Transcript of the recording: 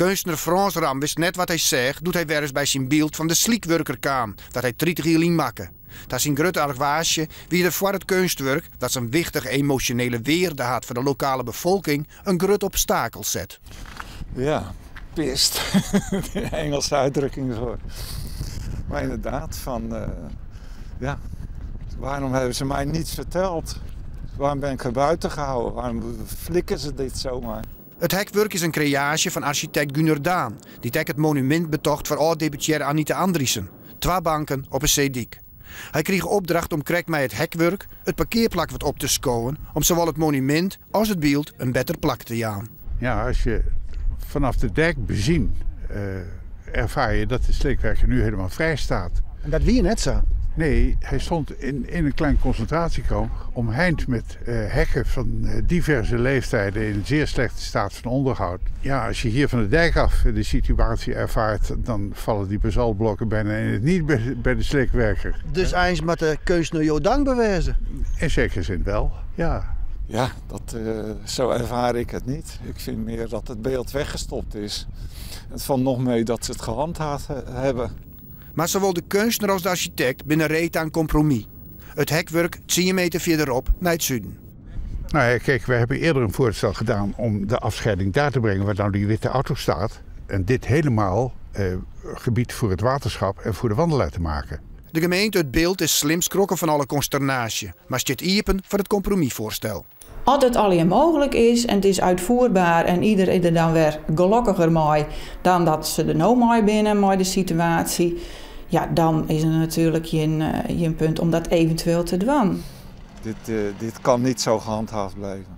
Kunstenaar Frans Ram wist net wat hij zegt, doet hij weer eens bij zijn beeld van de sliekwerker kwam, dat hij 30 jaar maken. Dat is een groot argwaasje wie er voor het kunstwerk, dat zijn wichtige emotionele weerde had voor de lokale bevolking, een groot obstakel zet. Ja, pist. De Engelse uitdrukking voor. Maar inderdaad, ja, waarom hebben ze mij niets verteld? Waarom ben ik er buiten gehouden? Waarom flikken ze dit zomaar? Het hekwerk is een creatie van architect Gunnar Daan, die het monument betocht voor oud-debuteerde Anita Andriessen. 2 banken op een zeediek. Hij kreeg opdracht om krek met het hekwerk het parkeerplak wat op te schouwen, om zowel het monument als het beeld een beter plak te jaan. Ja, als je vanaf de dijk bezien ervaar je dat de slikwerker nu helemaal vrij staat. En dat wie je net zo? Nee, hij stond in een klein concentratiekamp omheind met hekken van diverse leeftijden in een zeer slechte staat van onderhoud. Ja, als je hier van de dijk af de situatie ervaart, dan vallen die basaltblokken bijna in het niet bij de slikwerker. Dus eens met de keus naar jou dank bewijzen? In zekere zin wel, ja. Ja, zo ervaar ik het niet. Ik vind meer dat het beeld weggestopt is. Het valt nog mee dat ze het gehandhaafd hebben. Maar zowel de kunstenaar als de architect binnen reed aan compromis. Het hekwerk 10 meter verderop naar het zuiden. Nou ja, kijk, we hebben eerder een voorstel gedaan om de afscheiding daar te brengen waar nou die witte auto staat. En dit helemaal gebied voor het waterschap en voor de wandelaar te maken. De gemeente het beeld is slim skrokken van alle consternatie, maar zit iepen voor het compromisvoorstel. Als het alleen mogelijk is en het is uitvoerbaar en iedereen er dan weer gelukkiger mee dan dat ze er nou mee binnen met de situatie, ja, dan is er natuurlijk geen punt om dat eventueel te doen. Dit kan niet zo gehandhaafd blijven.